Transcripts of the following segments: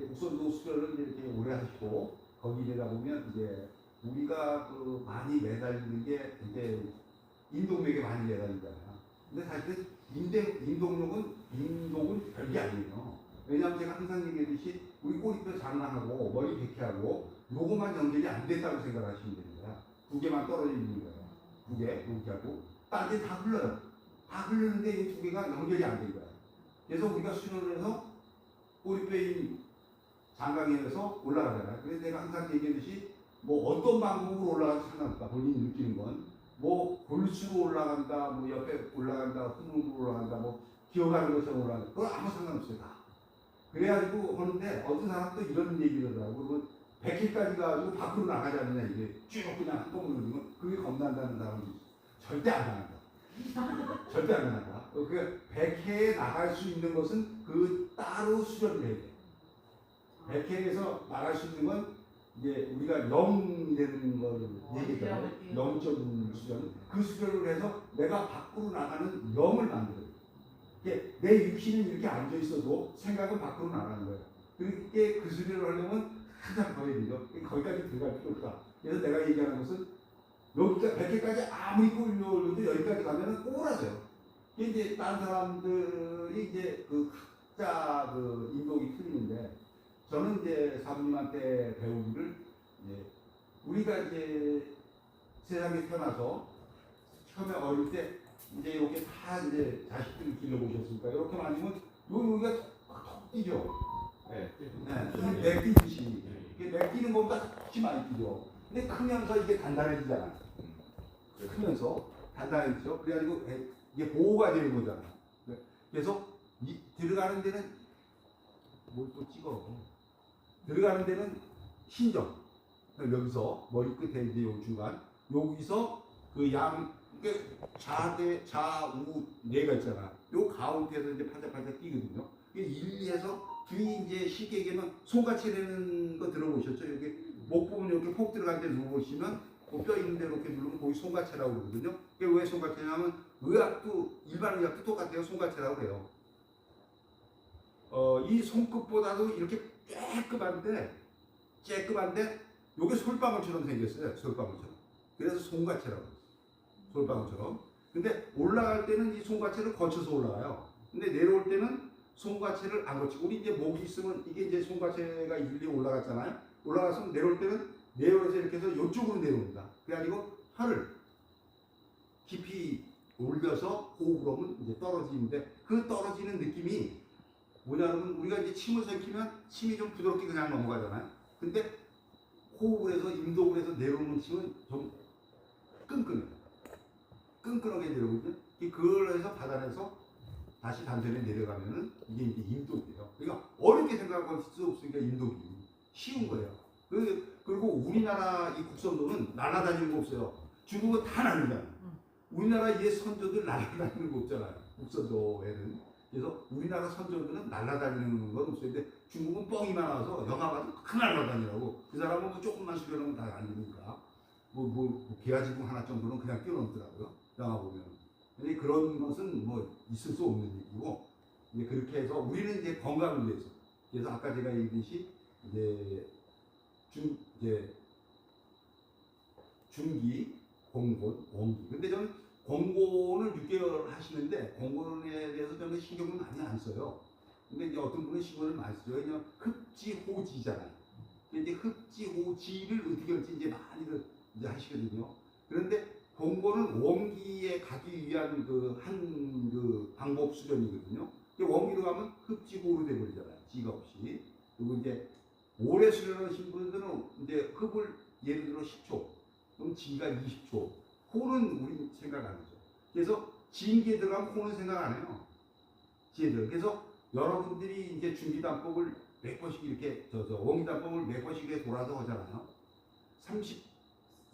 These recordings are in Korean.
국선도 수련을 이렇게 오래 하시고 거기 되다 보면 이제 우리가 그 많이 매달리는 게 이제 인동맥에 많이 매달리잖아요. 근데 사실 인동은 별게 아니에요. 왜냐하면 제가 항상 얘기했듯이 우리 꼬리뼈 장난하고 머리 백해하고 요거만 연결이 안 된다고 생각하시면 됩니다. 두 개만 떨어져 있는 거예요. 두 개, 이렇게 하고 딴 데 다 흘러요. 다 흐르는데 이 두 개가 연결이 안 된 거예요. 그래서 우리가 수련을 해서 꼬리뼈인 장강에서 올라가잖아요. 그래서 내가 항상 얘기했듯이 뭐 어떤 방법으로 올라가도 상관없다. 본인이 느끼는 건 뭐 골수로 올라간다, 뭐 옆에 올라간다, 후문으로 올라간다, 뭐 기어가는 것처럼 올라간다. 그건 아무 상관없어요. 다. 그래가지고 하는데 어떤 사람도 이런 얘기를 하더라고. 100회까지 가지고 밖으로 나가지 않느냐 이게 쭉 그냥 한 번으로 누르면 그게 겁난다는 사람이 있어. 절대 안 나간다. 절대 안 나간다. 그 100회에 나갈 수 있는 것은 그 따로 수련을 해야 돼. 100회에서 나갈 수 있는 건 이제 우리가 0 되는 걸 얘기했잖아요. 0점 수련. 그 수련을 해서 내가 밖으로 나가는 0을 만들어요. 내 육신은 이렇게 앉아 있어도 생각은 밖으로 나가는 거예요. 그렇게 그 수련을 하려면 항상 거야 되죠. 거기까지 들어갈 필요 없다. 그래서 내가 얘기하는 것은 여기까지 100회까지 아무리 꼴려도 여기까지 가면은 꼬라져요. 이제 다른 사람들이 이제 그 각자 그 인동이 틀리는데 저는 이제 사부님한테 배우기를 우리가 이제 세상에 태어나서 처음에 어릴 때 이제 이렇게 다 이제 자식들을 길러보셨으니까 이렇게 만지면 여기가 턱 뛰죠. 네. 맥뛰듯이. 맥뛰는 것보다 훨씬 많이 뛰죠. 근데 크면서 이게 단단해지잖아. 크면서 단단해지죠. 그래가지고 이게 보호가 되는 거잖아. 그래서 들어가는 데는 뭘 또 찍어. 들어가는 데는 신정. 여기서 머리 끝에 이제 요 중간 여기서 그 좌대 좌우 네가 있잖아. 요 가운데에서 이제 팔짝팔짝 뛰거든요. 이게 1, 2에서 뒤 이제 쉽게 얘기하면 손같이 되는 거 들어보셨죠? 여기 목 부분 이렇게 폭 들어간 데 누르시면 그 뼈 있는 데 이렇게 누르면 거기 손가체라고 그러거든요. 이게 왜 손가체냐면 의학도 일반 의학도 똑같아요. 손가체라고 그래요. 이 손끝보다도 이렇게 쬐끔한데 요게 솔방울처럼 생겼어요. 솔방울처럼. 그래서 손가체라고 했어요. 솔방울처럼. 근데 올라갈 때는 이 손가체를 거쳐서 올라가요. 근데 내려올 때는 손가체를 안 거치고 우리 이제 목이 있으면 이게 이제 손가체가 일리 올라갔잖아요. 올라가서 내려올 때는 내려서 이렇게 해서 이쪽으로 내려옵니다. 그래가지고 혀를 깊이 올려서 호흡을 하면 이제 떨어지는데 그 떨어지는 느낌이 뭐냐면 우리가 이제 침을 삼키면 침이 좀 부드럽게 그냥 넘어가잖아요. 근데 호흡을 해서 임동을 해서 내려오는 침은 좀 끈끈하게 내려오거든요. 그걸 해서 받아내서 다시 단전에 내려가면은 이게 이제 임동이에요. 그러니까 어렵게 생각할 수 없으니까 임동이 쉬운 거예요. 그리고 우리나라 이 국선도는 날아다니는 거 없어요. 중국은 다 날아다녀요. 우리나라 옛 선조들 날아다니는 거 없잖아요. 국선도에는. 그래서 우리나라 선조들은 날아다니는 건 없어요. 근데 중국은 뻥이 많아서 영화 봐도 다 날아다니라고. 그 사람은 뭐 조금만 수련하면 다 아니니까. 개아지궁 하나 정도는 그냥 뛰어넘더라고요. 영화 보면. 근데 그런 것은 뭐 있을 수 없는 얘기고. 이제 그렇게 해서 우리는 이제 건강을 위해서. 그래서 아까 제가 얘기했듯이 중기, 공곤, 원기. 근데 저는 공곤을 6개월 하시는데 공곤에 대해서 저는 신경을 많이 안 써요. 근데 이제 어떤 분은 신경을 많이 쓰죠. 왜냐면 흡지호지잖아요. 이제 흡지호지를 어떻게 할지 이제 많이들 이제 하시거든요. 그런데 공곤은 원기에 가기 위한 그 방법 수련이거든요. 원기로 가면 흡지호로 돼버리잖아요. 지가 없이. 그리고 이제 오래 수련하신 분들은 이제 흡을 예를 들어 10초, 그럼 지가 20초. 호는 우리 생각 안 하죠. 그래서 지인기에 들어가면 호는 생각 안 해요. 지혜들. 그래서 여러분들이 이제 중기단법을 몇 번씩 이렇게 원기단법을 몇 번씩 이렇게 돌아서 하잖아요.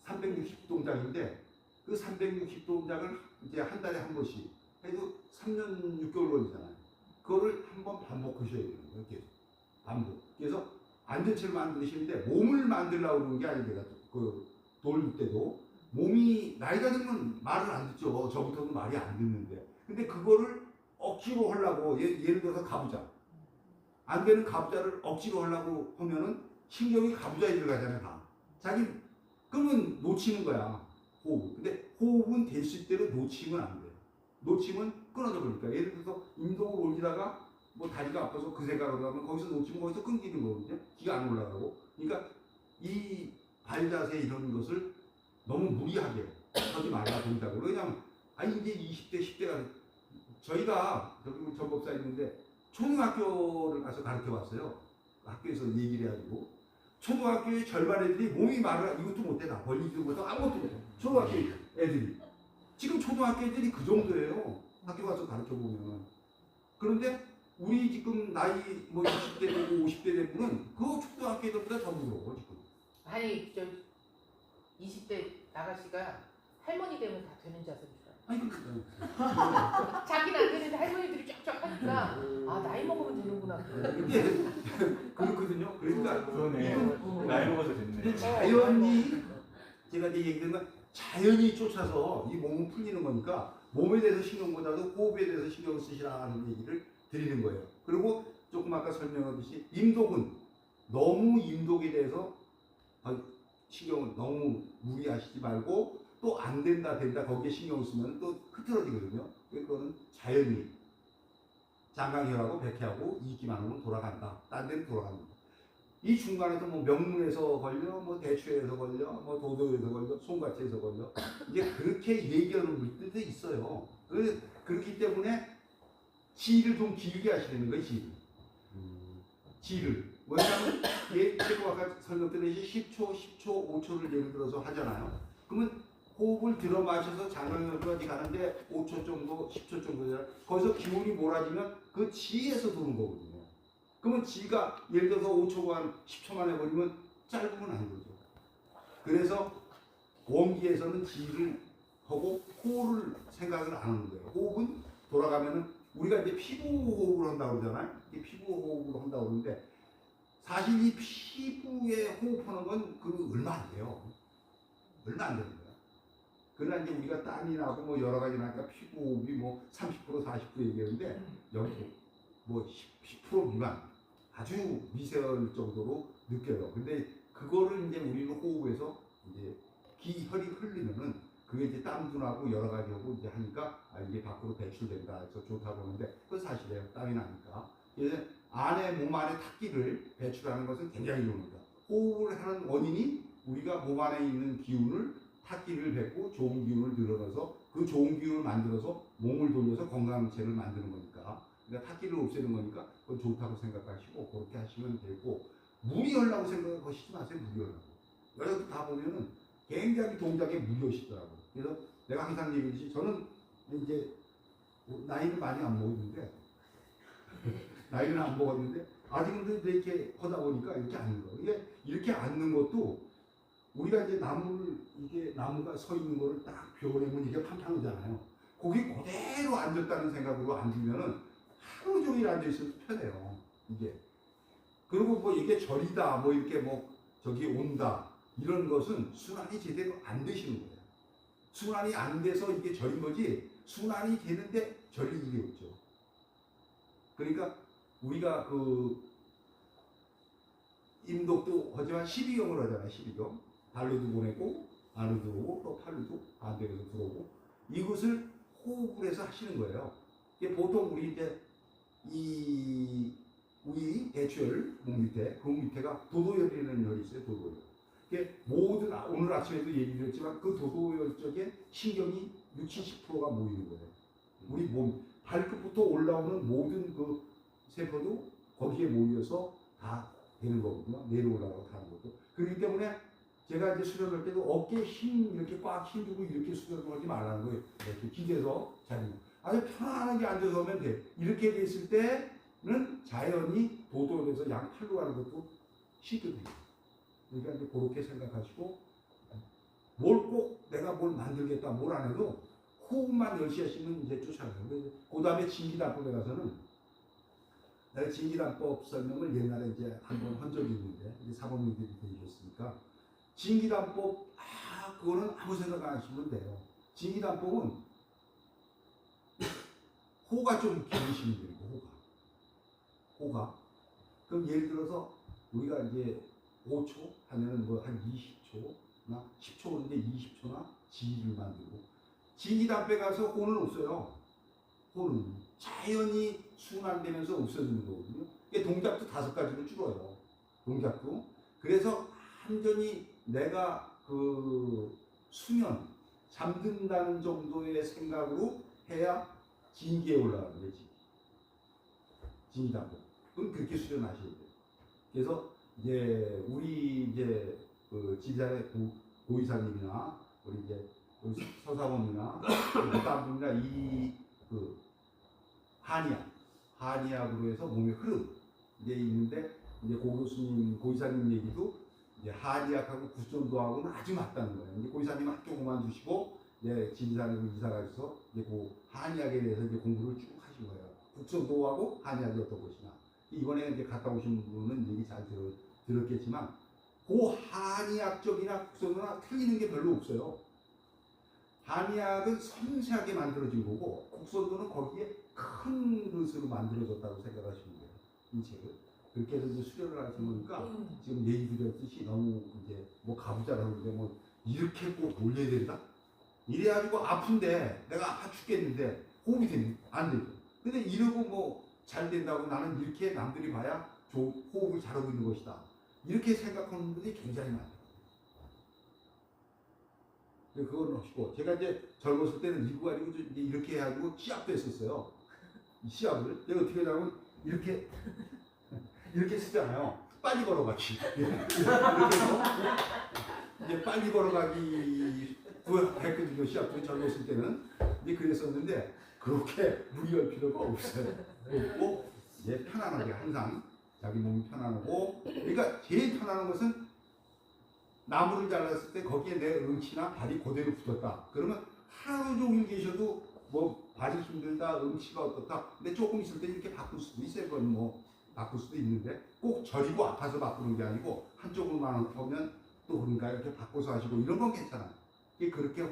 360동작인데 그 360동작을 이제 한 달에 한 번씩 해도 3년 6개월 걸리잖아요. 그거를 한번 반복하셔야 되는 거예요. 계속 반복. 그래서 안전체를 만드시는데 몸을 만들려고 그러는 게 아니라 돌 때도 몸이 나이가 들면 말을 안 듣죠. 저부터도 말이 안 듣는데. 근데 그거를 억지로 하려고 예를 들어서 가보자. 안 되는 가부좌를 억지로 하려고 하면은 신경이 가부좌에 들어가잖아요, 다. 자기, 그러면 놓치는 거야, 호흡. 근데 호흡은 될 수 있대로 놓치면 안 돼요. 놓치면 끊어져 버리니까. 예를 들어서 인동을 올리다가 뭐 다리가 아파서 그 생각으로 하면 거기서 놓치면 거기서 끊기는 거거든요. 기가 안 올라가고. 그러니까 이 발자세 이런 것을 너무 무리하게 하지 말라 본다고. 왜냐면, 아니, 이제 20대, 10대가, 저희가, 저기 전 법사 있는데, 초등학교를 가서 가르쳐 봤어요. 학교에서 얘기를 해가지고. 초등학교의 절반 애들이 몸이 말을, 이것도 못해. 나 벌리지도 못하고 아무것도 못해. 초등학교 애들이. 지금 초등학교 애들이 그 정도예요. 학교 가서 가르쳐 보면. 그런데, 우리 지금 나이 뭐 20대 되고 50대 되면은 그 초등학교 애들보다 더 무서워, 지금. 아니, 20대 나가씨가 할머니 되면 다 되는 자세인 줄 알아요. 아니, 자기는 안 되는데 할머니들이 쫙쫙 하니까 아, 나이 먹으면 되는구나. 그렇거든요. 그러니까 그러네. 나이 먹어서 됐네. 근데 자연이 제가 이제 얘기한 건 자연이 쫓아서 이 몸은 풀리는 거니까 몸에 대해서 신경보다도 호흡에 대해서 신경을 쓰시라는 얘기를 드리는 거예요. 그리고 조금 아까 설명하듯이 임독은 너무 임독에 대해서 신경을 너무 무리하시지 말고 또 안 된다 된다 거기에 신경을 쓰면 또 흐트러지거든요. 그거는 자연히 장강혈하고 백혈하고 이기만 하면 돌아간다. 딴 데는 돌아갑니다. 이 중간에서 뭐 명문에서 걸려, 뭐 대추에서 걸려, 뭐 도도에서 걸려, 송가치에서 걸려. 이제 그렇게 얘기하는 분들도 있어요. 그렇기 때문에 지를 좀 길게 하시는 거예요, 지를. 지를. 왜냐하면 제가 아까 설명드렸듯이 10초, 10초, 5초를 예를 들어서 하잖아요. 그러면 호흡을 들어 마셔서 장강혈까지 가는데 5초 정도, 10초 정도잖아요. 거기서 기운이 몰아지면 그 지에서 도는 거거든요. 그러면 지가 예를 들어서 5초간 10초만 해버리면 짧으면 안 되죠. 그래서 원기에서는 지를 하고 호를 생각을 안 하는 거예요. 호흡은 돌아가면은 우리가 이제 피부 호흡을 한다고 그러잖아요. 이게 피부 호흡을 한다고 그러는데 사실 이 피부에 호흡하는 건 그 얼마 안 돼요. 얼마 안 되는 거예요. 그러나 이제 우리가 땀이 나고 뭐 여러 가지 나니까 피부 호흡이 뭐 30% 40% 얘기하는데 여기 뭐 10% 미만 아주 미세할 정도로 느껴요. 근데 그거를 이제 우리는 호흡에서 이제 혈이 흘리면은 그게 이제 땀도 나고 여러 가지 하고 이제 하니까 이게 밖으로 배출된다 해서 좋다고 하는데 그건 사실이에요. 땀이 나니까. 그래서 몸 안에 탁기를 배출하는 것은 굉장히 좋습니다. 호흡을 하는 원인이 우리가 몸 안에 있는 기운을 탁기를 뱉고 좋은 기운을 늘어나서 그 좋은 기운을 만들어서 몸을 돌려서 건강체를 만드는 거니까. 그러니까 탁기를 없애는 거니까 그건 좋다고 생각하시고 그렇게 하시면 되고 무리하려고 생각하시지 마세요. 무리하려고. 여러분 다 보면은 굉장히 동작에 무리하시더라고요. 그래서 내가 항상 얘기했듯이 저는 이제 나이는 많이 안 먹었는데 나이는 안 먹었는데 아직은 이렇게 하다 보니까 이렇게 앉는 거. 이게 이렇게 앉는 것도 우리가 이제 나무가 서 있는 거를 딱 벼내면 이게 판판하잖아요. 거기 그대로 앉았다는 생각으로 앉으면은 하루 종일 앉아있어도 편해요. 이게. 그리고 뭐 이게 절이다, 뭐 이렇게 뭐 저기 온다, 이런 것은 순환이 제대로 안 되시는 거예요. 순환이 안 돼서 이게 절인 거지, 순환이 되는데 절일 일이 없죠. 그러니까 우리가 그 임독도 하지만 12경을 하잖아요. 12경. 발로도 보내고, 안으로 들어오고, 또 팔로도 반대로 들어오고, 이것을 호흡을 해서 하시는 거예요. 이게 보통 우리 이제 우리 대추혈 목 밑에, 그 밑에가 도도혈이라는 혈이 있어요. 도도혈. 이게 모든 오늘 아침에도 얘기드렸지만 그 도도혈 쪽에 신경이 60, 70%가 모이는 거예요. 우리 몸 발끝부터 올라오는 모든 그 세포도 거기에 모여서 다 되는 거거든요. 내려올라가고 하는 것도. 그렇기 때문에 제가 이제 수련할 때도 어깨에 힘 이렇게 꽉 힘주고 이렇게 수련을 하지 말라는 거예요. 이렇게 기대서 자는 거. 아주 편안하게 앉아서 하면 돼. 이렇게 됐을 때는 자연히 도도해서 양팔로 가는 것도 쉽거든요. 그러니까 이제 그렇게 생각하시고 뭘 꼭 내가 뭘 만들겠다 뭘 안 해도 호흡만 열심히 하시면 이제 쫓아가요. 그 다음에 진기단법에 가서는 내가 진기단법 설명을 옛날에 이제 한번 한 적이 있는데 이제 사모님들이 되셨으니까 진기단법 그거는 아무 생각 안 하시면 돼요. 진기단법은 호가 좀 길으시면 돼요. 호가 그럼 예를 들어서 우리가 이제 5초 하면은 뭐 한 20초나 10초인데 20초나 지를 만들고 지기단배 가서 호는 없어요. 호는 자연히 순환되면서 없어지는 거거든요. 동작도 5가지로 줄어요. 동작도. 그래서 완전히 내가 그 수면 잠든다는 정도의 생각으로 해야 진기에 올라가는 거지. 진기단법. 그럼 그렇게 수련하셔야 돼요. 그래서 이제 우리 이제 그 지리산의 고이사님이나 우리 이제 서사범이나 다른 분이나 이그 한의학으로 해서 몸의 흐름 이제 있는데 이제 고 교수님 고이사님 얘기도 이제 한의학하고 구전도하고는 아주 맞다는 거예요. 이제 고이사님 학교 그만두시고 이제 지리산으로 이사 가셔서 이제 그 한의학에 대해서 이제 공부를 쭉 하신 거예요. 국전도하고 한의학이 어떤 것이냐. 이번에 이제 갔다 오신 분은 얘기 잘 들었겠지만 그 한의학적이나 국전도나 틀리는 게 별로 없어요. 한의학은 섬세하게 만들어진 거고 국선도는 거기에 큰 것으로 만들어졌다고 생각하시면 돼요. 이 책을. 그렇게 해서 이제 수련을 하시는 거니까 지금 얘기 드렸듯이 너무 이제 뭐 가부자라고 그러는데 뭐 이렇게 꼭 올려야 된다? 이래가지고 아픈데 내가 아파 죽겠는데 호흡이 되면 안 되죠. 근데 이러고 뭐 잘 된다고 나는 이렇게 남들이 봐야 호흡을 잘하고 있는 것이다. 이렇게 생각하는 분들이 굉장히 많아요. 그건 없고 제가 이제 젊었을 때는 이거 가지고 이제 이렇게 해가지고 시합도 했었어요. 이 시합을 내가 어떻게 하냐면 이렇게 쓰잖아요. 빨리 걸어가기. 이렇게 해서 이제 빨리 걸어가기 했거든요. 시합도 젊었을 때는 이제 그랬었는데 그렇게 무리할 필요가 없어요. 없고 이제 편안하게 항상 자기 몸이 편안하고 그러니까 제일 편안한 것은 나무를 잘랐을 때 거기에 내 응치나 발이 그대로 붙었다. 그러면 하루 종일 계셔도 뭐 발이 힘들다, 응치가 어떻다. 근데 조금 있을 때 이렇게 바꿀 수도 있어요. 그건 뭐 바꿀 수도 있는데 꼭 저리고 아파서 바꾸는 게 아니고 한쪽으로만 아프면 또 그런가 이렇게 바꿔서 하시고 이런 건 괜찮아요. 그렇게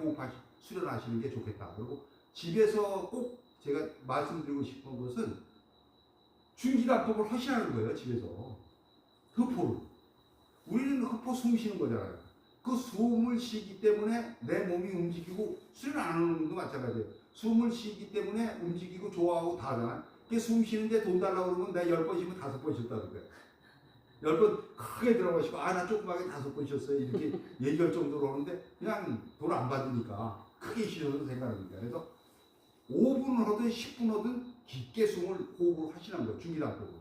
수련하시는 게 좋겠다. 그리고 집에서 꼭 제가 말씀드리고 싶은 것은 중기단법을 하시라는 거예요. 집에서 흡포를. 우리는 흡포 숨 쉬는 거잖아요. 그 숨을 쉬기 때문에 내 몸이 움직이고 수련 안 하는 놈도 마찬가지예요. 숨을 쉬기 때문에 움직이고 좋아하고 다 하잖아요. 숨 쉬는데 돈 달라고 그러면 내가 10번 쉬면 5번 쉬었다는 거예요. 10번 크게 들어가시고 나 조그맣게 5번 쉬었어요. 이렇게 얘기할 정도로 하는데 그냥 돈 안 받으니까 크게 쉬어도 생각합니다. 그래서 5분 하든 10분 하든 깊게 숨을 호흡을 하시는 거예요. 중기단법을.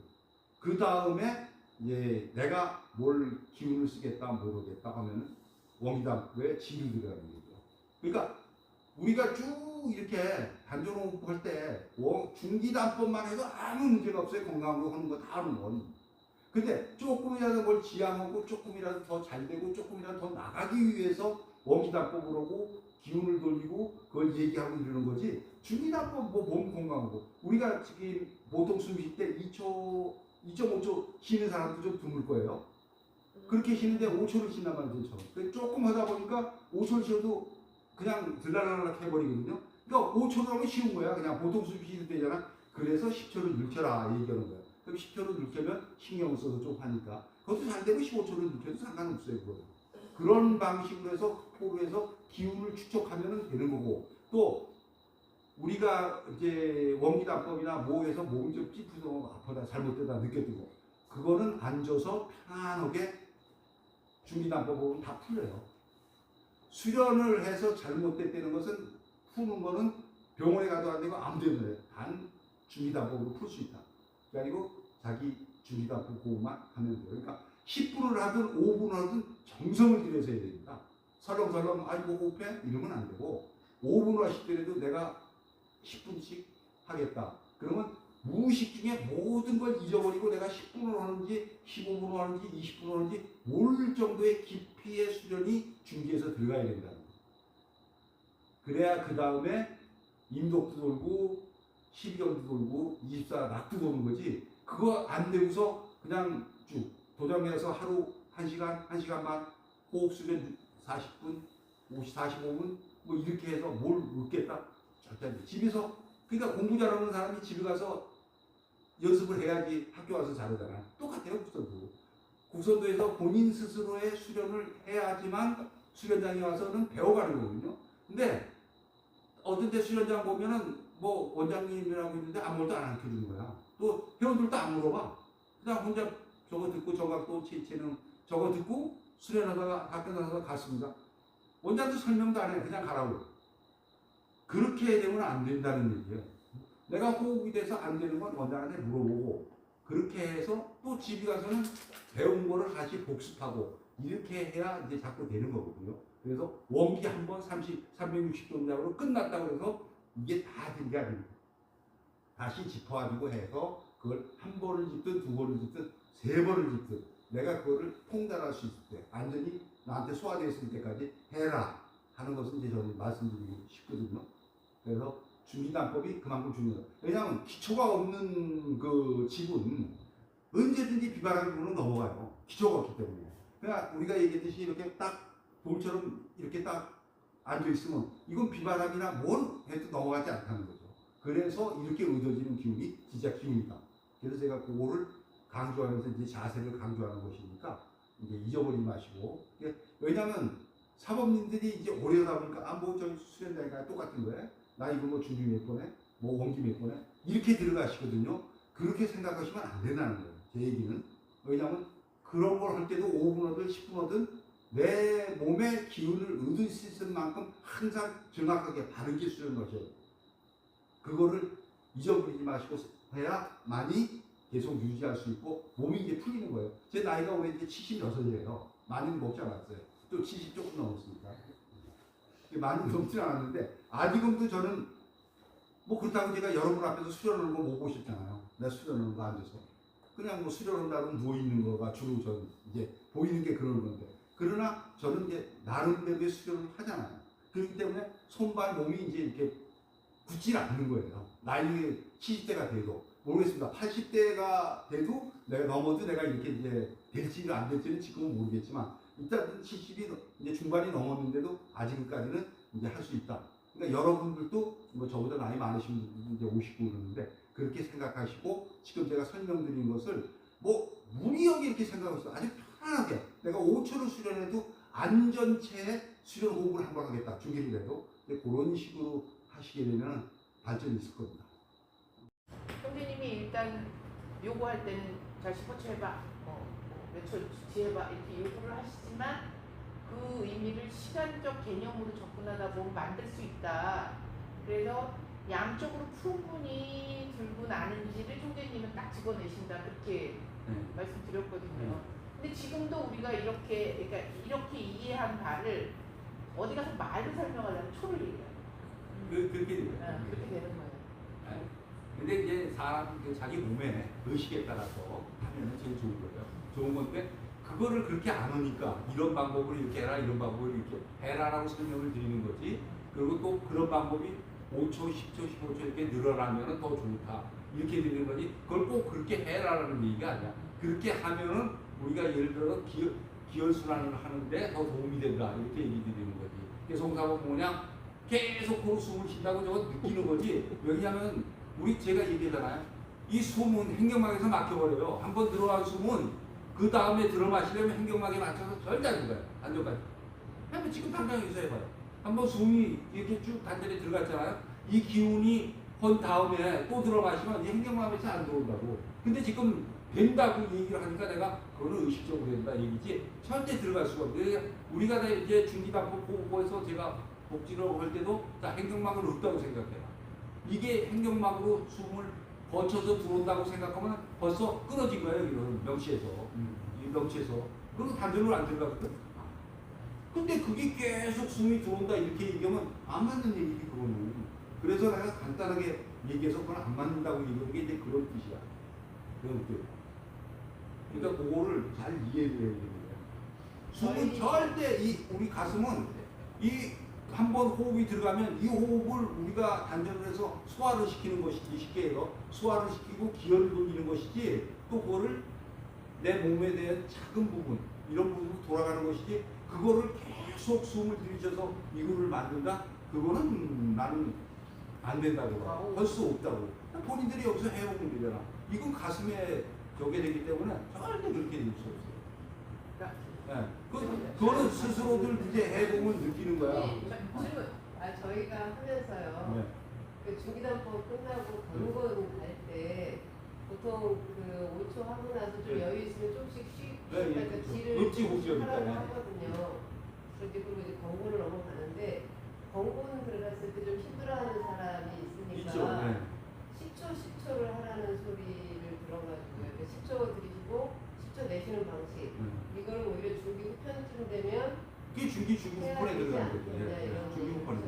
그 다음에 이제 내가 뭘 기운을 쓰겠다 모르겠다 하면은 원기단법에 지를 들어가는 거죠. 그러니까 우리가 쭉 이렇게 단전호흡 할 때 중기단법만 해도 아무 문제가 없어요. 건강으로 하는 거 다 하는 건. 근데 조금이라도 뭘 지향하고 조금이라도 더 잘 되고 조금이라도 더 나가기 위해서 원기단법을 하고 기운을 돌리고 그걸 얘기하고 이러는 거지. 중기단법 뭐 몸 건강하고 우리가 지금 보통 숨 쉴 때 2.5초 쉬는 사람도 좀 드물 거예요. 그렇게 쉬는데 5초를 쉰단 말이죠. 조금 하다 보니까 5초를 쉬어도 그냥 들라라락 해버리거든요. 그러니까 5초를 하면 쉬운 거야. 그냥 보통 숨 쉬는 때잖아. 그래서 10초를 늘려라 얘기하는 거야. 그럼 10초를 늘리면 신경을 써서 좀 하니까 그것도 잘 되고 15초를 늘려도 상관없어요. 그거. 그런 방식으로 해서 포로 해서 기운을 축적하면 되는 거고 또 우리가 이제 원기단법이나 뭐해서 몸이 좀 찌푸서 아프다 잘못되다 느껴지고 그거는 앉아서 편안하게 중기단법으로 다 풀려요. 수련을 해서 잘못됐다는 것은 푸는 거는 병원에 가도 안 되고 아무 데나 해요. 단 중기단법으로 풀 수 있다. 그리고 자기 중기단법 그것만 하면 돼요. 그러니까 10분을 하든 5분을 하든 정성을 들여서 해야 됩니다. 설렁설렁 아이고 호흡해 이러면 안 되고 5분을 하시더라도 내가 10분씩 하겠다. 그러면 무의식 중에 모든 걸 잊어버리고 내가 10분을 하는지 15분을 하는지 20분을 하는지 모를 정도의 깊이의 수련이 중기에서 들어가야 된다는 거예요. 그래야 그 다음에 임독도 돌고 12경도 돌고 24 낙도 도는 거지. 그거 안 되고서 그냥 쭉 도장에서 하루 1시간, 1시간 반 호흡 수련 40분, 45분 뭐 이렇게 해서 뭘 얻겠다? 절대 안 돼. 집에서 그러니까 공부 잘하는 사람이 집에 가서 연습을 해야지 학교 와서 잘하잖아. 똑같아요, 국선도. 국선도에서 본인 스스로의 수련을 해야지만 수련장에 와서는 배워가는 거거든요. 근데 어떤 데 수련장 보면은 뭐 원장님이라고 있는데 아무것도 안 가르쳐주는 거야. 또 회원들도 안 물어봐. 그냥 혼자 저거 듣고 저거 또 치는 저거 듣고 수련하다가 학교 나서 갔습니다. 원장도 설명도 안 해. 그냥 가라고. 그렇게 되면 안 된다는 얘기예요. 내가 호흡이 돼서 안 되는 건 원장한테 물어보고 그렇게 해서 또 집에 가서는 배운 거를 다시 복습하고 이렇게 해야 이제 자꾸 되는 거거든요. 그래서 원기 한 번 360도작으로 끝났다고 해서 이게 다 된 게 아닙니다. 다시 짚어가지고 해서 그걸 한 번을 짚든 두 번을 짚든 세 번을 짚든 내가 그거를 통달할 수 있을 때 완전히 나한테 소화되어 있을 때까지 해라 하는 것은 이제 저는 말씀드리고 싶거든요. 그래서 중기단법이 그만큼 중요해요. 왜냐하면 기초가 없는 그 집은 언제든지 비바람이 불면 넘어가요. 기초가 없기 때문에. 그러니까 우리가 얘기했듯이 이렇게 딱 돌처럼 이렇게 딱 앉아있으면 이건 비바람이나 뭘 해도 넘어가지 않다는 거죠. 그래서 이렇게 얻어지는 기운이 진짜 기운이다. 그래서 제가 그거를 강조하면서 이제 자세를 강조하는 것이니까 이제 잊어버리지 마시고. 왜냐하면 사범님들이 이제 오래 하다 보니까 뭐 저희 수련장이랑 똑같은 거예요. 나 이거 뭐 중기 몇 번에 뭐 원기 몇 번에 이렇게 들어가시거든요. 그렇게 생각하시면 안 된다는 거예요. 제 얘기는. 왜냐하면 그런 걸 할 때도 5분 하든 10분 하든 내 몸의 기운을 얻을 수 있을 만큼 항상 정확하게 바르게 수련하셔요. 그거를 잊어버리지 마시고 해야만이 계속 유지할 수 있고 몸이 이제 풀리는 거예요. 제 나이가 올해 이제 76이에요. 많이는 먹지 않았어요. 또 70 조금 넘었으니까. 많이 넘지 않았는데 아직은도 저는 뭐 그렇다고 제가 여러분 앞에서 수련하는 거 못 보셨잖아요. 내가 수련하는 거 앉아서. 그냥 뭐 수련한다고 누워있는 거가 주로 저는 이제 보이는 게 그런 건데. 그러나 저는 이제 나름대로의 수련을 하잖아요. 그렇기 때문에 손발 몸이 이제 이렇게 굳지 않는 거예요. 나이 70대가 돼도. 모르겠습니다. 80대가 돼도 내가 넘어도 내가 이렇게 이제 될지는 안 될지는 지금은 모르겠지만 일단 70이 이제 중반이 넘었는데도 아직까지는 이제 할 수 있다. 그러니까 여러분들도 뭐 저보다 나이 많으신 분들 이제 50고 그러는데 그렇게 생각하시고 지금 제가 설명드린 것을 뭐 무리하게 이렇게 생각하고 있어요. 아주 편안하게 내가 5초를 수련해도 안전체에 수련 호흡을 한번 하겠다. 중기이라도 그런 식으로 하시게 되면 발전이 있을 겁니다. 형제님이 일단 요구할 때는 자 10초 해봐, 몇 초 지해봐 이렇게 요구를 하시지만 그 의미를 시간적 개념으로 접근하다 보면 만들 수 있다. 그래서 양쪽으로 충분히 들고 나는지를 형제님은 딱 집어내신다 그렇게 말씀드렸거든요. 근데 지금도 우리가 이렇게 그러니까 이렇게 이해한 바를 어디 가서 말로 설명하려면 초를 얘기해요. 그렇게 돼요. 그렇게 되는 거예요. 근데 이제 사람 자기 몸에 의식에 따라서 하면 제일 좋은 거예요. 좋은 건데 그거를 그렇게 안 하니까 이런 방법으로 이렇게 해라 이런 방법으로 이렇게 해라라고 설명을 드리는 거지. 그리고 또 그런 방법이 5초, 10초, 15초 이렇게 늘어나면 더 좋다. 이렇게 되는 거지. 그걸 꼭 그렇게 해라라는 얘기가 아니야. 그렇게 하면은 우리가 예를 들어 기혈순환을 하는데 더 도움이 된다. 이렇게 얘기 드리는 거지. 그래서 송사범 뭐냐 계속 그 숨을 쉰다고 저거 느끼는 거지. 왜냐하면 우리 제가 얘기하잖아요. 이 숨은 횡격막에서 막혀버려요. 한번 들어간 숨은 그 다음에 들어 마시려면 횡격막에 맞춰서 절대 안 들어가요. 안전까지. 한번 지금 당장 여기서 해봐요. 한번 숨이 이렇게 쭉 단전에 들어갔잖아요. 이 기운이 건 다음에 또 들어 마시면 이 횡격막에서 안 들어온다고. 근데 지금 된다고 얘기를 하니까 내가 그거는 의식적으로 된다 얘기지 절대 들어갈 수가 없어요. 우리가 이제 중기단법 보고에서 제가 복지로 할 때도 자 횡격막은 없다고 생각해요. 이게 횡격막으로 숨을 거쳐서 들어온다고 생각하면 벌써 끊어진 거예요. 이런 명치에서 이 명치에서 그리고 단전으로 안 들어가거든. 근데 그게 계속 숨이 들어온다 이렇게 얘기하면 안 맞는 얘기지 그거는. 그래서 내가 간단하게 얘기해서 그건 안 맞는다고 얘기하는 게 이제 그런 뜻이야. 그런 뜻. 그러니까 그거를 잘 이해해야 되는 거예요. 숨은 절대 우리 가슴은 한번 호흡이 들어가면 이 호흡을 우리가 단전을 해서 소화를 시키는 것이지 쉽게 해서 소화를 시키고 기혈을 돌리는 것이지 또 그거를 내 몸에 대한 작은 부분 이런 부분으로 돌아가는 것이지 그거를 계속 숨을 들이셔서 이거를 만든다? 그거는 나는 안 된다고 봐. 할 수 없다고. 본인들이 여기서 해보면 되잖아. 이건 가슴에 저게 되기 때문에 절대 그렇게 될 수 없어요. 예. 그거는 스스로들 이제 해보면 느끼는 거야. 질문. 저희가 하면서요. 네. 그 중기단법 끝나고 권고는 갈 때 보통 그 5초 하고 나서 좀 여유 있으면 조금씩 네, 그러니까 그렇죠. 뒤를 읍지국지니까. 하라고 하거든요. 그리고 이제 권고를 넘어가는데 권고는 들어갔을 때 좀 힘들어하는 사람이 있으니까 있죠. 네. 10초를 하라는 소리를 들어가지고요. 10초 들이시고 10초 내쉬는 방식. 이걸 오히려 중기 후편쯤 되면 그게 중기 후편에 들어가는 거죠. 예. 중기 후편에.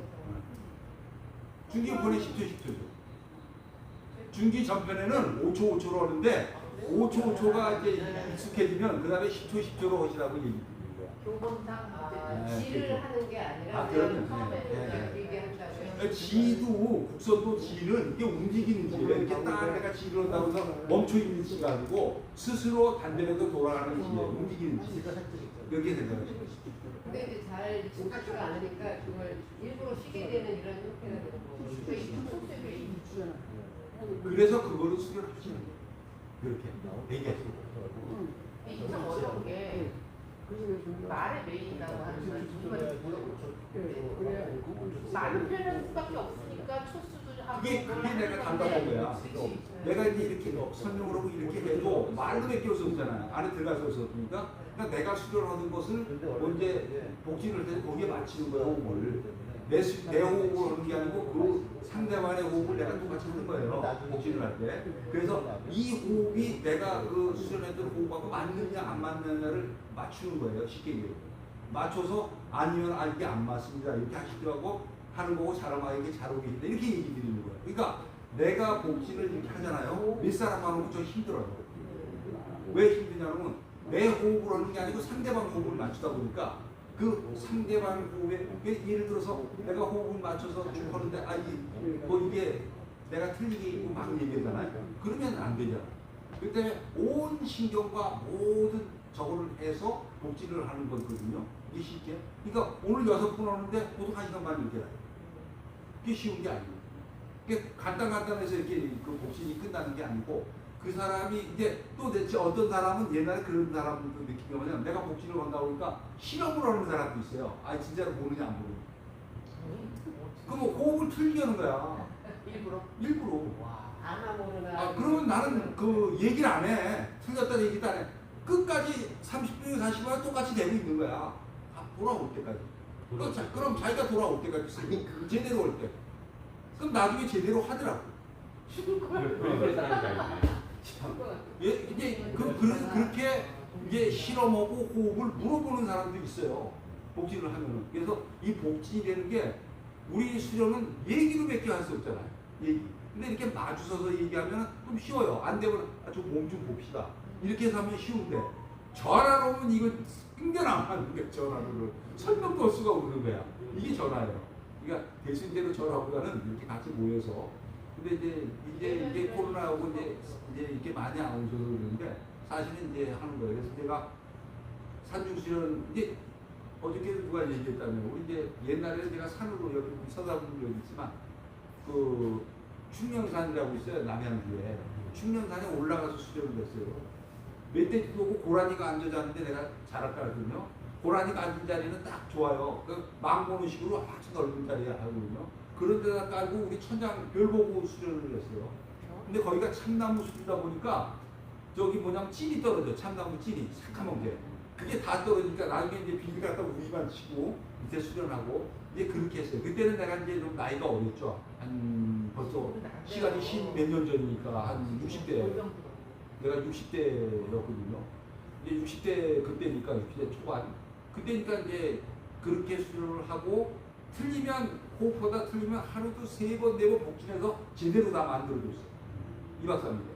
중기 후편에 10초 10초죠. 중기 전편에는 5초 5초로 하는데 5초 5초가 이제 익숙해지면 그 다음에 10초 10초로 하시라고 얘기 드리는 거야. 교본상 네, 지를 그렇죠. 하는 게 아니라 아, 그냥 그럼요. 처음에는 네, 그냥 네. 길게 한다고요. 그러니까 지도 국선도 지는 이게 움직이는 지예요. 이렇게 딱 내가 지를 한다고 해서 멈춰 있는 지가 아니고 스스로 단대로도 돌아가는 지예요. 움직이는 지. 그렇게 생각하시면 근데 이제 잘 익숙하지가 않으니까 그걸 일부러 쉬게 되는 이런 형태가 되는 거고. 그래서 그거를 수련하시는 거예요. 그렇게 얘기하시고. 이게 참 어려운 게 말에 매인다고 하는 건 정말 말을 표현할 수밖에 없으니까 초수도 하고 그게 내가 답답한 거야. 그치. 내가 이제 이렇게 설명을 하고 이렇게 해도 말도 몇 개 없었잖아요. 안에 들어가서 없었으니까. 그러니까 내가 수련하는 것을 언제 복지를 해서 거기에 맞추는 거야, 호흡을. 내 호흡을 하는 게 아니고 그 상대방의 호흡을 내가 똑같이 하는 거예요. 복지를 할 때. 그래서 이 호흡이 내가 그 수련했던 호흡하고 맞느냐 안 맞느냐를 맞추는 거예요. 쉽게 얘기해요. 맞춰서 아니면 이게 안 맞습니다. 이렇게 하시더라고 하는 거고 잘하면 이게 잘 오겠다. 이렇게 얘기 드리는 거예요. 그러니까 내가 복지를 이렇게 하잖아요. 몇 사람만 하면 저 힘들어요. 왜 힘드냐면 내 호흡을 하는 게 아니고 상대방 호흡을 맞추다 보니까 그 상대방 호흡에 예를 들어서 내가 호흡을 맞춰서 쭉 하는데 이게 내가 틀리게 막 얘기하잖아요. 그러면 안 되잖아. 그렇기 때문에 온 신경과 모든 저거를 해서 복지를 하는 거거든요. 이게 쉽게. 그러니까 오늘 6분 하는데 보통 1시간 반 이렇게 해요. 그게 쉬운 게 아니에요. 그게 간단해서 이렇게 그 복싱이 끝나는 게 아니고 그 사람이 이제 또 대체 어떤 사람은 옛날에 그런 사람도 느낀 게 뭐냐면 내가 복싱을 한다고 그러니까 실험을 하는 사람도 있어요. 진짜로 보느냐 안 보느냐. 그럼 호흡을 틀게 하는 거야. 일부러. 아나 모르나. 그러면 나는 그 얘기를 안 해. 틀렸다는 얘기도 안 해. 끝까지 30분에 40분 똑같이 되고 있는 거야. 돌아올 때까지. 그럼 자기가 돌아올 때까지 제대로 올 때. 그럼 나중에 제대로 하더라고. 이제 그렇게 이제 실험하고 호흡을 물어보는 사람도 있어요. 복지를 하면은. 그래서 이 복지라는 게 우리 수련은 얘기로 몇 개 할 수 없잖아요. 얘기. 근데 이렇게 마주서서 얘기하면 좀 쉬워요. 안 되면 좀 몸 좀 봅시다. 이렇게 해서 하면 쉬운데 전화로 오면 이거 끈결 안 하는 거야. 전화로 설명도 할 수가 없는 거야. 이게 전화예요. 그러니까 대신대로 전화보다는 이렇게 같이 모여서 근데 이제 코로나하고 이제 이렇게 많이 안 오셔서 그러는데 사실은 이제 하는 거예요. 그래서 제가 산중수련 이제 어저께 누가 얘기했다면 우리 이제 옛날에는 제가 산으로 여기 서다분도 여기 있지만 그 충령산이라고 있어요. 남양주에 충령산에 올라가서 수련을 했어요. 멧돼지 보고 고라니가 앉아자는데 내가 잘할까거든요. 고라니가 앉은 자리는 딱 좋아요. 망보는 식으로 아주 넓은 자리에 하거든요. 그런 데다 깔고 우리 천장 별 보고 수련을 했어요. 근데 거기가 참나무 숲이다 보니까 저기 뭐냐면 찐이 떨어져. 참나무 찐이 새카만 게. 그게 다 떨어지니까 나중에 이제 비닐 갖다 우리만 치고 밑에 수련하고 이제 그렇게 했어요. 그때는 내가 이제 좀 나이가 어렸죠. 한 벌써 시간이 10몇 년 전이니까 한 60대. 내가 60대였거든요. 이제 60대 그때니까 60대 초반. 그때니까 이제 그렇게 수련을 하고 틀리면 호흡보다 틀리면 하루도 3번 4번 복진해서 제대로 다 만들어줬어요. 2박 3일에.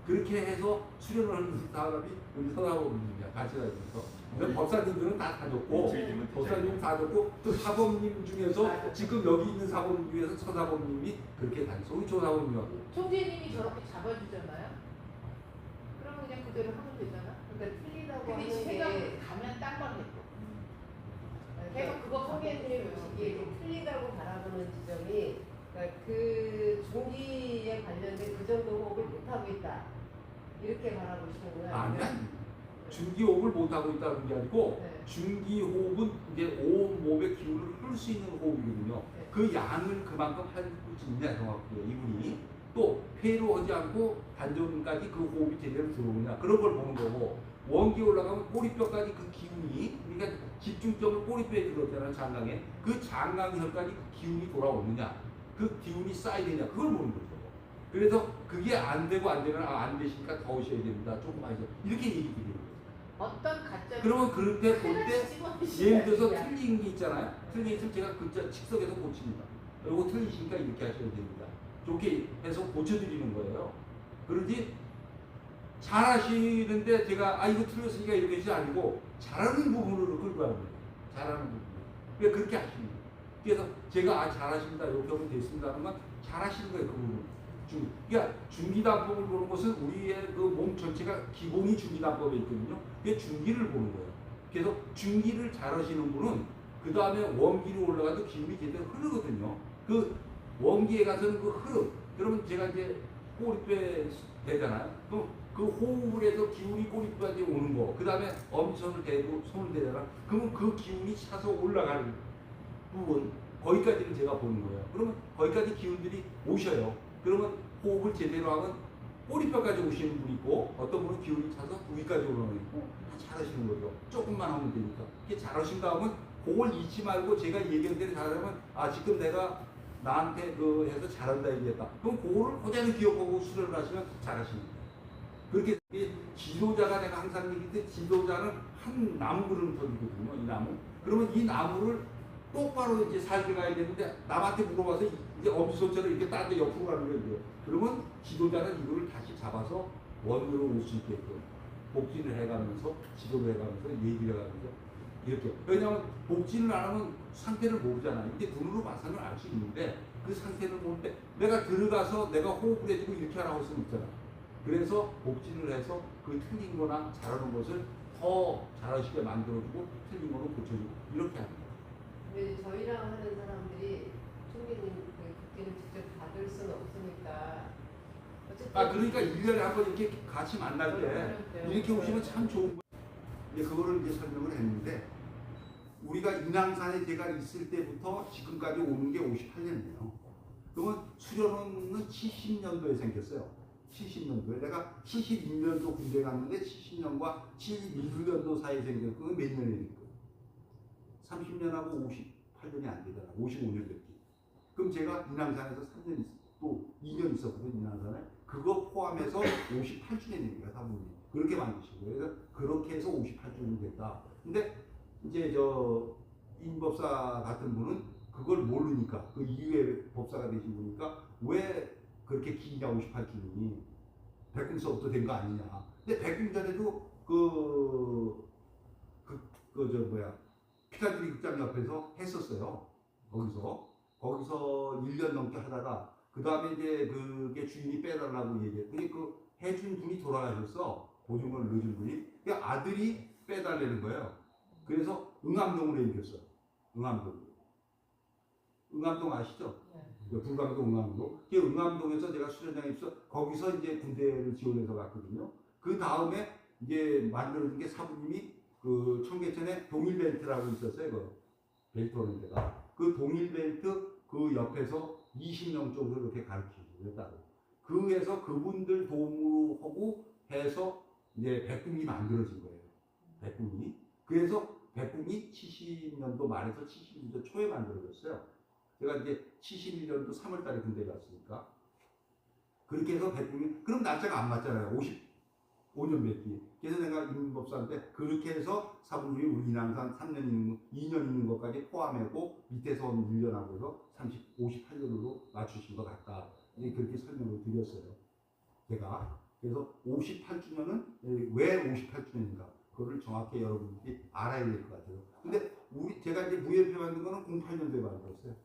그렇게 해서 수련을 하는 사람이 우리 서사범님이야. 같이 다니면서. 법사님들은 다 줬고, 법사님 다 줬고, 또 사범님 중에서 지금 여기 있는 사범님 중에서 서사범님이 그렇게 다녔어. 우리 조사범님하고. 총재님이 저렇게 잡아주잖아요. 그러면 그냥 그대로 하면 되잖아. 그러니까 틀리다고 근데 하는 제가 게 가면 딴걸 했고. 그러니까 그거 선배님 이게 틀리다고 바라보는 지점이 그러니까 그 중기에 관련된 그 정도 호흡을 못하고 있다. 이렇게 바라보시는 거예요? 아니, 중기호흡을 못하고 있다는 게 아니고 네. 중기호흡은 이제 온몸의 기운을 흐를 수 있는 호흡이거든요. 네. 그 양을 그만큼 할 수 있냐 정확하게 이분이 또 폐로 하지 않고 단전까지 그 호흡이 제대로 들어오느냐 그런 걸 보는 거고 원기 올라가면 꼬리뼈까지 그 기운이 그러니까 집중점을 꼬리뼈에 들었잖아요. 장강에 그 장강혈까지 그 기운이 돌아오느냐 그 기운이 쌓이느냐 그걸 보는 거죠. 그래서 그게 안 되고 안 되면 안 되시니까 더 오셔야 됩니다. 조금 하셔 이렇게 얘기 드리는 거예요. 어떤 가짜 그러면 그럴 때 볼 때 집어넣으시면 예를 들어서 돼요. 틀린 게 있잖아요. 틀린 게 있으면 제가 글자 칙석에서 고칩니다. 이거 틀리시니까 이렇게 하셔야 됩니다. 좋게 해서 고쳐드리는 거예요. 그러지 잘하시는데 제가 이거 틀렸으니까 이렇게 하지 아니고 잘하는 부분으로 끌고 가는 거예요. 잘하는 부분. 그러니까 그렇게 하시는 거예요. 그래서 제가 잘하십니다. 이렇게 하면 됐습니다. 하는 건 잘하시는 거예요. 그 부분. 그러니까 중기단법을 보는 것은 우리의 그 몸 전체가 기본이 중기단법에 있거든요. 그게 중기를 보는 거예요. 그래서 중기를 잘 하시는 분은 그 다음에 원기로 올라가도 기운이 제대로 흐르거든요. 그 원기에 가서는 그 흐름. 그러면 제가 이제 꼬리뼈에 대잖아요. 그 호흡을 해서 기운이 꼬리뼈까지 오는 거. 그 다음에 엄지손을 대고 손을 대잖아. 그러면 그 기운이 차서 올라가는 부분. 거기까지는 제가 보는 거예요. 그러면 거기까지 기운들이 오셔요. 그러면 호흡을 제대로 하면 꼬리뼈까지 오시는 분이 있고 어떤 분은 기운이 차서 부위까지 올라오는 있고 다 잘하시는 거죠. 조금만 하면 되니까. 이렇게 잘하신다 하면 그걸 잊지 말고 제가 얘기한 대로 잘하면 지금 내가 나한테 그 해서 잘한다 얘기했다. 그럼 그거를 그대로 기억하고 수련을 하시면 잘하시는 거예요. 그렇게 지도자가 내가 항상 얘기했는데 지도자는 한 나무 그림터이거든요. 이 나무. 그러면 이 나무를 똑바로 이제 살게 가야 되는데 남한테 물어봐서 이제 엄지손처럼 이렇게 딴데 옆으로 가는 거예요. 그러면 지도자는 이걸 다시 잡아서 원으로 올 수 있게끔 복진을 해가면서 지도를 해가면서 얘기를 해가면서 이렇게. 왜냐하면 복진을 안 하면 상태를 모르잖아요. 이게 눈으로 봐서는 알 수 있는데 그 상태를 모를 때 내가 들어가서 내가 호흡을 해주고 이렇게 하라고 할 수는 있잖아. 그래서 복진을 해서 그 틀린 거나 잘하는 것을 더 잘하시게 만들어주고 틀린 거는 고쳐주고 이렇게 하는 거예요. 근데 저희랑 하는 사람들이 총리님 그 국기를 직접 받을 수는 없으니까 어쨌든 그러니까 1년에 한 번 이렇게 같이 만날 때 이렇게 오시면 참 좋은 거예요. 이제 그거를 이제 설명을 했는데 우리가 인왕산에 제가 있을 때부터 지금까지 오는 게 58년이에요. 그러면 수련원은 70년도에 생겼어요. 70년도에 내가 72년도 군대 갔는데 70년과 71년도 사이에 생겼고 그건 몇 년이 됐고 30년하고 58년이 안 되잖아. 55년 됐지. 그럼 제가 인왕산에서 3년 또 2년 있었거든요. 인왕산에. 그거 포함해서 58주년입니다. 사부님. 그렇게 만드신 거예요. 그래서 그렇게 해서 58주년이 됐다. 근데 이제 임법사 같은 분은 그걸 모르니까 그 이후에 법사가 되신 분이니까 왜 그렇게 기냐 58주년이 백궁서부터 된 거 아니냐. 근데 백궁 전에도 피카디리 극장 옆에서 했었어요. 거기서 1년 넘게 하다가 그 다음에 이제 그게 주인이 빼달라고 얘기해. 근데 그 해준 분이 돌아가셨어. 보증금을 넣어준 분이. 그 아들이 빼달라는 거예요. 그래서 응암동으로 옮겼어요. 응암동 아시죠? 네. 불광동 응암동. 그 응암동에서 제가 수련장에 있어 거기서 이제 군대를 지원해서 갔거든요. 그 다음에 이제 만들어진 게 사부님이 그 청계천에 동일벨트라고 있었어요. 그 벨트 오는 데가. 그 동일벨트 그 옆에서 20명 정도 이렇게 가르치고 따로. 그에서 그분들 도움으로 하고 해서 이제 백궁이 만들어진 거예요. 백궁이. 그래서 백궁이 70년도 말에서 71년도 초에 만들어졌어요. 제가 이제 71년도 3월 달에 군대 갔으니까. 그렇게 해서 백궁이, 그럼 날짜가 안 맞잖아요. 55년 몇 뒤. 그래서 내가 임법사한테 그렇게 해서 사부님이 우리 인왕산 2년 있는 것까지 포함하고 밑에서 1년하고 해서 58년으로 맞추신 것 같다. 그렇게 설명을 드렸어요. 제가. 그래서 58주년은 왜 58주년인가? 그거를 정확히 여러분들이 알아야 될 것 같아요. 근데 제가 이제 무예표 만든 거는 08년도에 만들었어요.